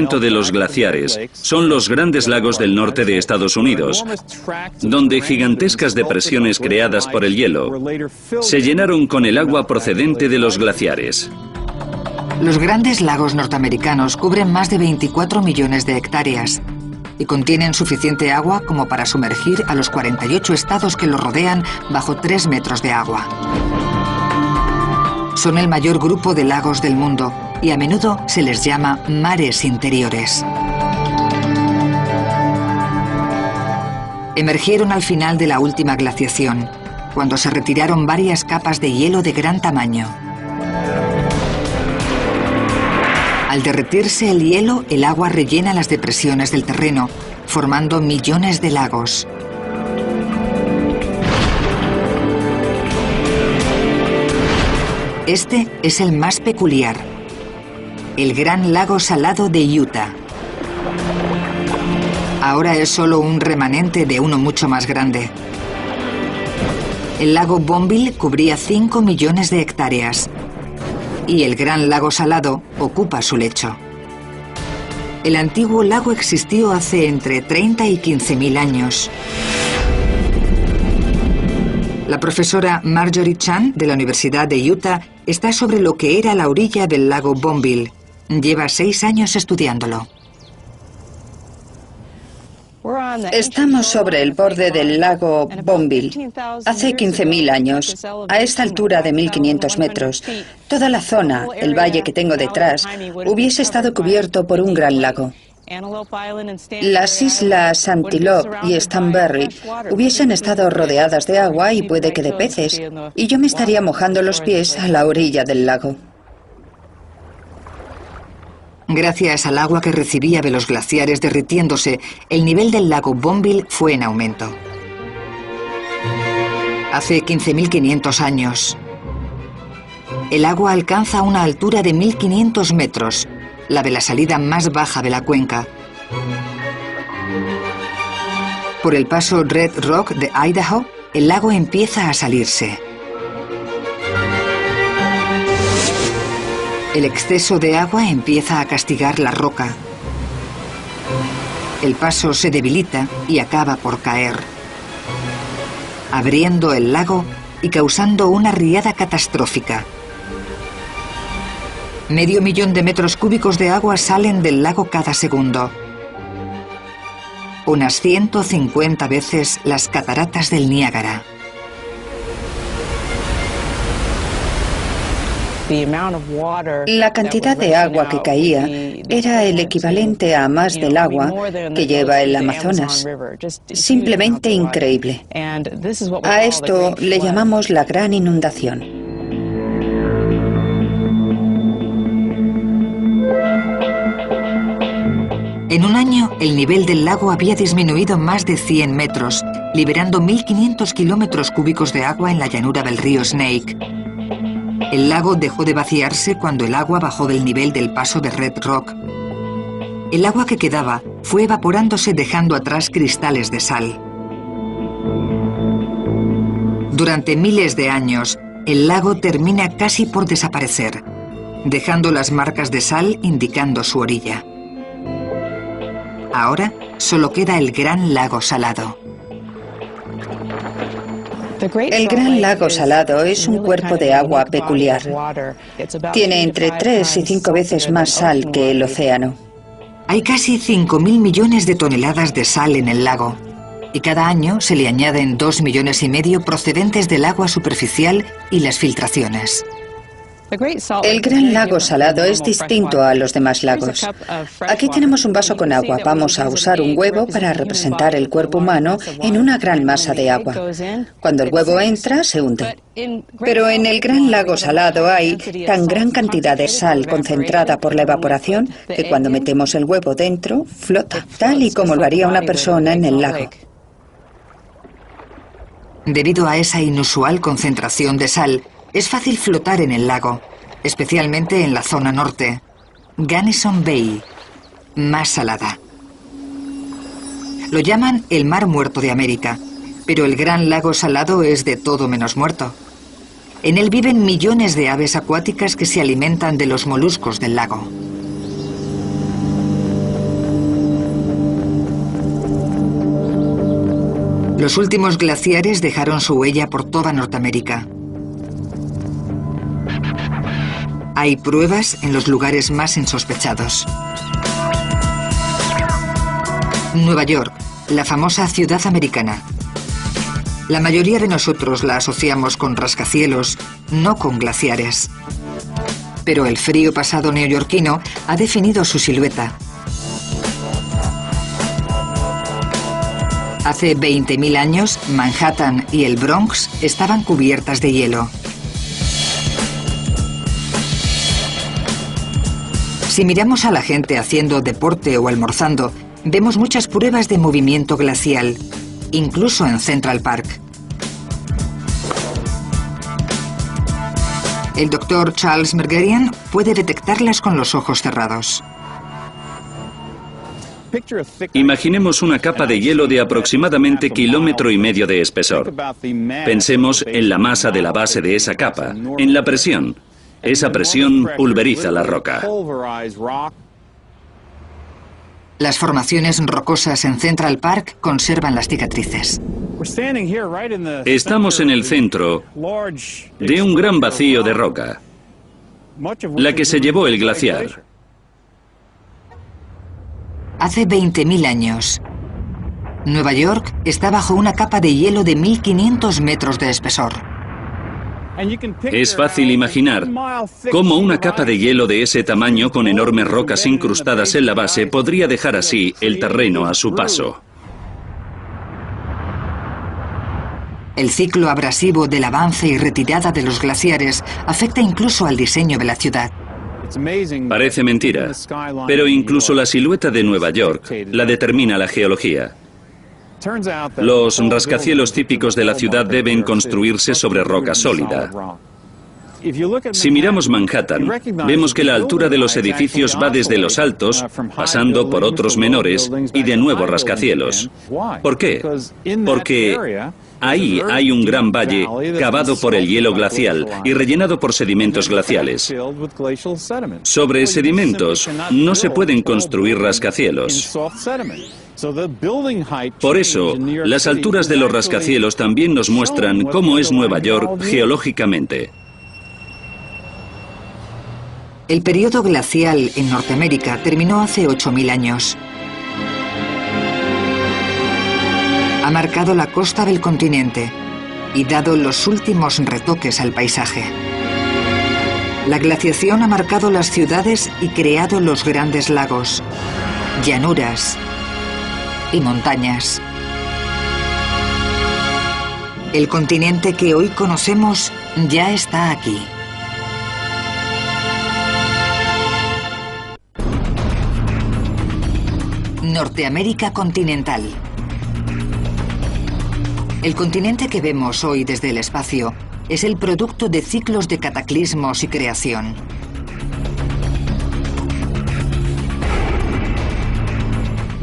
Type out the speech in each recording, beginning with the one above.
de los glaciares son los grandes lagos del norte de Estados Unidos, donde gigantescas depresiones creadas por el hielo se llenaron con el agua procedente de los glaciares. Los grandes lagos norteamericanos cubren más de 24 millones de hectáreas y contienen suficiente agua como para sumergir a los 48 estados que los rodean bajo 3 metros de agua. Son el mayor grupo de lagos del mundo y a menudo se les llama mares interiores. Emergieron al final de la última glaciación, cuando se retiraron varias capas de hielo de gran tamaño. Al derretirse el hielo, el agua rellena las depresiones del terreno, formando millones de lagos. Este es el más peculiar, el Gran Lago Salado de Utah. Ahora es solo un remanente de uno mucho más grande. El lago Bonneville cubría 5 millones de hectáreas y el Gran Lago Salado ocupa su lecho. El antiguo lago existió hace entre 30 y 15.000 años. La profesora Marjorie Chan de la Universidad de Utah está sobre lo que era la orilla del lago Bonneville. Lleva 6 años estudiándolo. Estamos sobre el borde del lago Bonneville. Hace 15.000 años, a esta altura de 1.500 metros, toda la zona, el valle que tengo detrás, hubiese estado cubierto por un gran lago. Las islas Antelope y Stanberry hubiesen estado rodeadas de agua y puede que de peces, y yo me estaría mojando los pies a la orilla del lago. Gracias al agua que recibía de los glaciares derritiéndose, el nivel del lago Bonneville fue en aumento. Hace 15.500 años, el agua alcanza una altura de 1.500 metros, la de la salida más baja de la cuenca. Por el paso Red Rock de Idaho, el lago empieza a salirse. El exceso de agua empieza a castigar la roca. El paso se debilita y acaba por caer, abriendo el lago y causando una riada catastrófica. 500.000 de metros cúbicos de agua salen del lago cada segundo. Unas 150 veces las cataratas del Niágara. La cantidad de agua que caía era el equivalente a más del agua que lleva el Amazonas. Simplemente increíble. A esto le llamamos la gran inundación. En un año, el nivel del lago había disminuido más de 100 metros, liberando 1.500 kilómetros cúbicos de agua en la llanura del río Snake. El lago dejó de vaciarse cuando el agua bajó del nivel del paso de Red Rock. El agua que quedaba fue evaporándose dejando atrás cristales de sal. Durante miles de años, el lago termina casi por desaparecer, dejando las marcas de sal indicando su orilla. Ahora solo queda el Gran Lago Salado. El Gran Lago Salado es un cuerpo de agua peculiar. Tiene entre 3 y 5 veces más sal que el océano. Hay casi 5.000 millones de toneladas de sal en el lago, y cada año se le añaden 2,5 millones procedentes del agua superficial y las filtraciones. El Gran Lago Salado es distinto a los demás lagos. Aquí tenemos un vaso con agua. Vamos a usar un huevo para representar el cuerpo humano en una gran masa de agua. Cuando el huevo entra, se hunde. Pero en el Gran Lago Salado hay tan gran cantidad de sal concentrada por la evaporación que cuando metemos el huevo dentro, flota, tal y como lo haría una persona en el lago. Debido a esa inusual concentración de sal, es fácil flotar en el lago, especialmente en la zona norte, Gunnison Bay, más salada. Lo llaman el Mar Muerto de América, pero el Gran Lago Salado es de todo menos muerto. En él viven millones de aves acuáticas que se alimentan de los moluscos del lago. Los últimos glaciares dejaron su huella por toda Norteamérica. Hay pruebas en los lugares más insospechados. Nueva York, la famosa ciudad americana. La mayoría de nosotros la asociamos con rascacielos, no con glaciares. Pero el frío pasado neoyorquino ha definido su silueta. Hace 20.000 años, Manhattan y el Bronx estaban cubiertas de hielo. Si miramos a la gente haciendo deporte o almorzando, vemos muchas pruebas de movimiento glacial, incluso en Central Park. El doctor Charles Mergerian puede detectarlas con los ojos cerrados. Imaginemos una capa de hielo de aproximadamente 1,5 kilómetros de espesor. Pensemos en la masa de la base de esa capa, en la presión. Esa presión pulveriza la roca. Las formaciones rocosas en Central Park conservan las cicatrices. Estamos en el centro de un gran vacío de roca, la que se llevó el glaciar. Hace 20.000 años, Nueva York está bajo una capa de hielo de 1.500 metros de espesor. Es fácil imaginar cómo una capa de hielo de ese tamaño con enormes rocas incrustadas en la base podría dejar así el terreno a su paso. El ciclo abrasivo del avance y retirada de los glaciares afecta incluso al diseño de la ciudad. Parece mentira, pero incluso la silueta de Nueva York la determina la geología. Los rascacielos típicos de la ciudad deben construirse sobre roca sólida. Si miramos Manhattan, vemos que la altura de los edificios va desde los altos, pasando por otros menores y de nuevo rascacielos. ¿Por qué? Porque ahí hay un gran valle cavado por el hielo glacial y rellenado por sedimentos glaciales. Sobre sedimentos no se pueden construir rascacielos. Por eso, las alturas de los rascacielos también nos muestran cómo es Nueva York geológicamente. El periodo glacial en Norteamérica terminó hace 8.000 años. Ha marcado la costa del continente y dado los últimos retoques al paisaje. La glaciación ha marcado las ciudades y creado los grandes lagos, llanuras y montañas. El continente que hoy conocemos ya está aquí. Norteamérica continental. El continente que vemos hoy desde el espacio es el producto de ciclos de cataclismos y creación.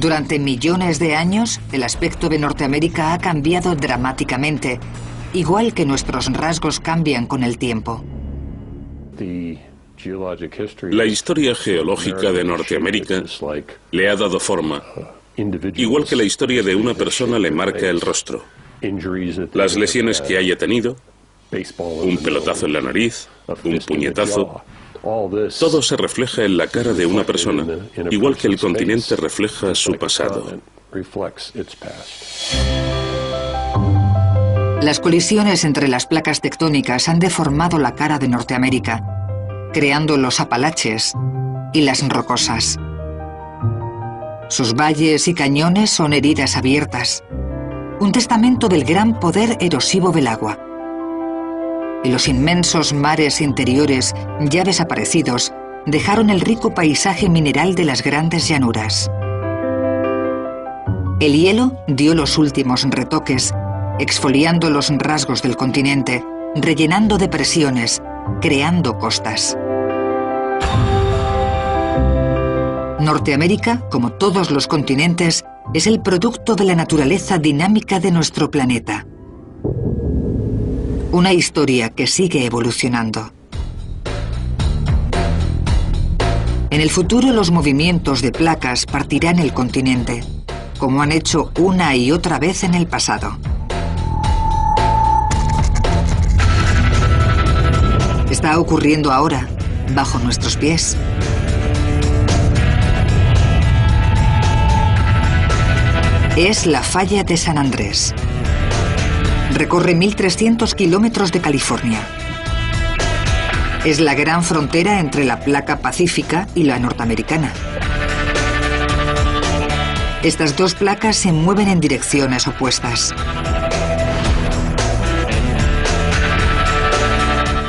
Durante millones de años, el aspecto de Norteamérica ha cambiado dramáticamente, igual que nuestros rasgos cambian con el tiempo. La historia geológica de Norteamérica le ha dado forma, igual que la historia de una persona le marca el rostro. Las lesiones que haya tenido, un pelotazo en la nariz, un puñetazo, todo se refleja en la cara de una persona, igual que el continente refleja su pasado. Las colisiones entre las placas tectónicas han deformado la cara de Norteamérica, creando los Apalaches y las Rocosas. Sus valles y cañones son heridas abiertas, un testamento del gran poder erosivo del agua. Y los inmensos mares interiores, ya desaparecidos, dejaron el rico paisaje mineral de las grandes llanuras. El hielo dio los últimos retoques, exfoliando los rasgos del continente, rellenando depresiones, creando costas. Norteamérica, como todos los continentes, es el producto de la naturaleza dinámica de nuestro planeta. Una historia que sigue evolucionando. En el futuro, los movimientos de placas partirán el continente, como han hecho una y otra vez en el pasado. Está ocurriendo ahora, bajo nuestros pies. Es la falla de San Andrés. Recorre 1.300 kilómetros de California. Es la gran frontera entre la placa pacífica y la norteamericana. Estas dos placas se mueven en direcciones opuestas.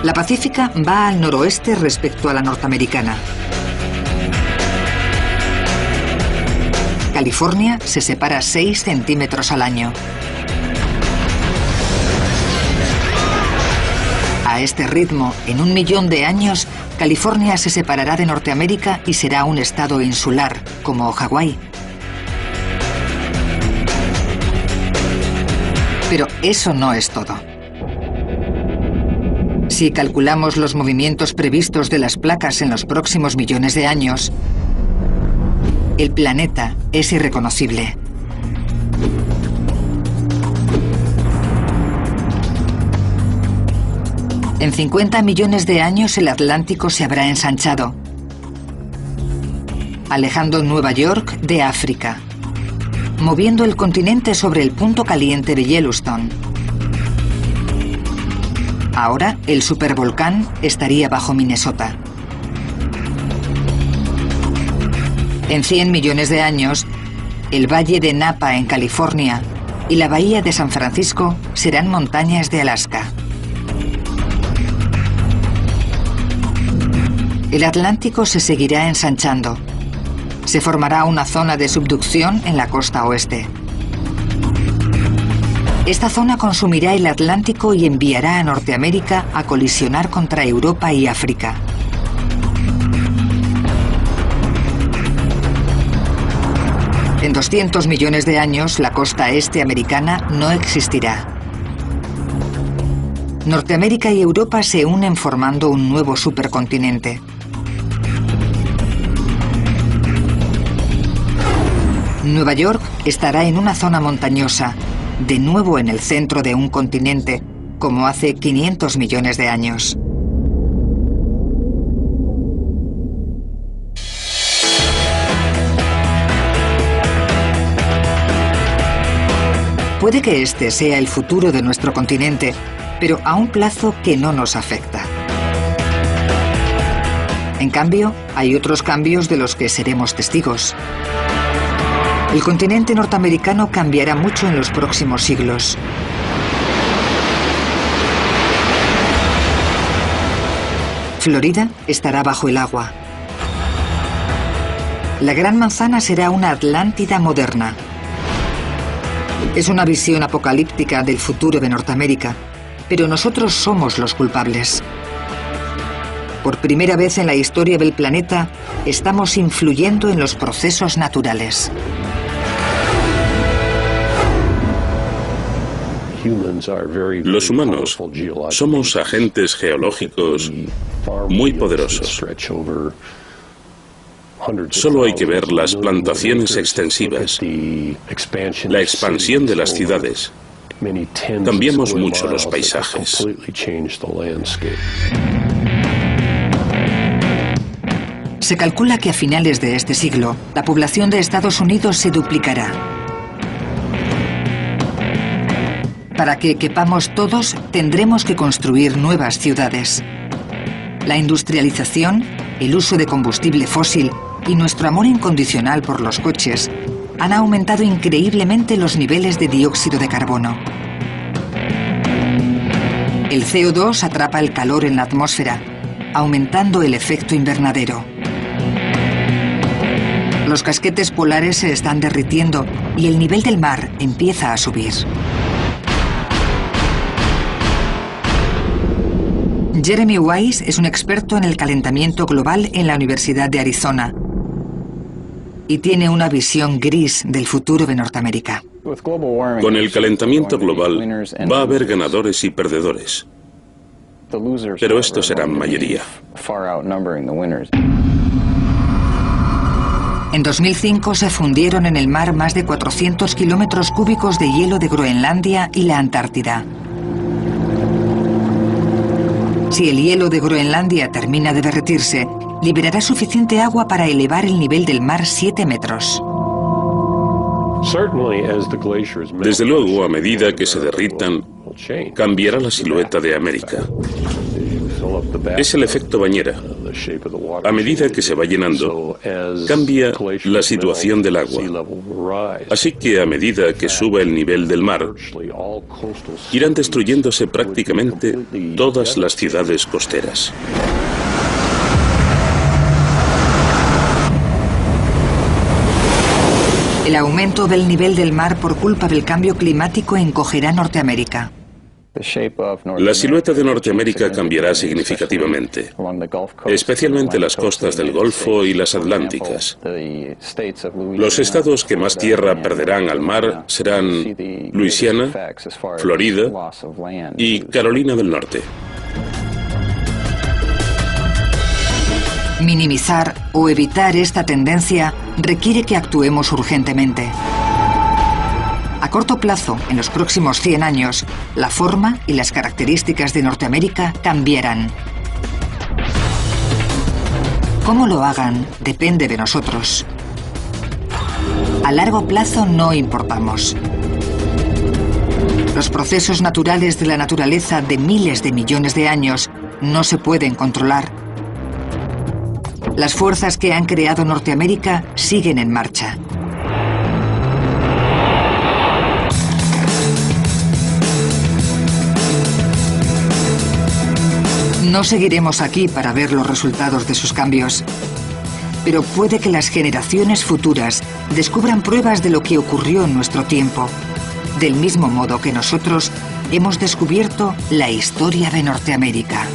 La pacífica va al noroeste respecto a la norteamericana. California se separa 6 centímetros al año. A este ritmo, en 1 millón de años, California se separará de Norteamérica y será un estado insular, como Hawái. Pero eso no es todo. Si calculamos los movimientos previstos de las placas en los próximos millones de años, el planeta es irreconocible. En 50 millones de años el Atlántico se habrá ensanchado, alejando Nueva York de África, moviendo el continente sobre el punto caliente de Yellowstone. Ahora el supervolcán estaría bajo Minnesota. En 100 millones de años, el valle de Napa en California y la bahía de San Francisco serán montañas de Alaska. El Atlántico se seguirá ensanchando. Se formará una zona de subducción en la costa oeste. Esta zona consumirá el Atlántico y enviará a Norteamérica a colisionar contra Europa y África. En 200 millones de años, la costa este americana no existirá. Norteamérica y Europa se unen formando un nuevo supercontinente. Nueva York estará en una zona montañosa, de nuevo en el centro de un continente, como hace 500 millones de años. Puede que este sea el futuro de nuestro continente, pero a un plazo que no nos afecta. En cambio, hay otros cambios de los que seremos testigos. El continente norteamericano cambiará mucho en los próximos siglos. Florida estará bajo el agua. La Gran Manzana será una Atlántida moderna. Es una visión apocalíptica del futuro de Norteamérica, pero nosotros somos los culpables. Por primera vez en la historia del planeta, estamos influyendo en los procesos naturales. Los humanos somos agentes geológicos muy poderosos. Solo hay que ver las plantaciones extensivas, la expansión de las ciudades. Cambiamos mucho los paisajes. Se calcula que a finales de este siglo, la población de Estados Unidos se duplicará. Para que quepamos todos, tendremos que construir nuevas ciudades. La industrialización, el uso de combustible fósil y nuestro amor incondicional por los coches han aumentado increíblemente los niveles de dióxido de carbono. El CO2 atrapa el calor en la atmósfera, aumentando el efecto invernadero. Los casquetes polares se están derritiendo y el nivel del mar empieza a subir. Jeremy Weiss es un experto en el calentamiento global en la Universidad de Arizona y tiene una visión gris del futuro de Norteamérica. Con el calentamiento global va a haber ganadores y perdedores, pero estos serán mayoría. En 2005 se fundieron en el mar más de 400 kilómetros cúbicos de hielo de Groenlandia y la Antártida. Si el hielo de Groenlandia termina de derretirse, liberará suficiente agua para elevar el nivel del mar 7 metros. Desde luego, a medida que se derritan, cambiará la silueta de América. Es el efecto bañera. A medida que se va llenando, cambia la situación del agua. Así que a medida que suba el nivel del mar, irán destruyéndose prácticamente todas las ciudades costeras. El aumento del nivel del mar por culpa del cambio climático encogerá Norteamérica. La silueta de Norteamérica cambiará significativamente, especialmente las costas del Golfo y las Atlánticas. Los estados que más tierra perderán al mar serán Luisiana, Florida y Carolina del Norte. Minimizar o evitar esta tendencia requiere que actuemos urgentemente. A corto plazo, en los próximos 100 años, la forma y las características de Norteamérica cambiarán. Cómo lo hagan depende de nosotros. A largo plazo no importamos. Los procesos naturales de la naturaleza de miles de millones de años no se pueden controlar. Las fuerzas que han creado Norteamérica siguen en marcha. No seguiremos aquí para ver los resultados de sus cambios, pero puede que las generaciones futuras descubran pruebas de lo que ocurrió en nuestro tiempo, del mismo modo que nosotros hemos descubierto la historia de Norteamérica.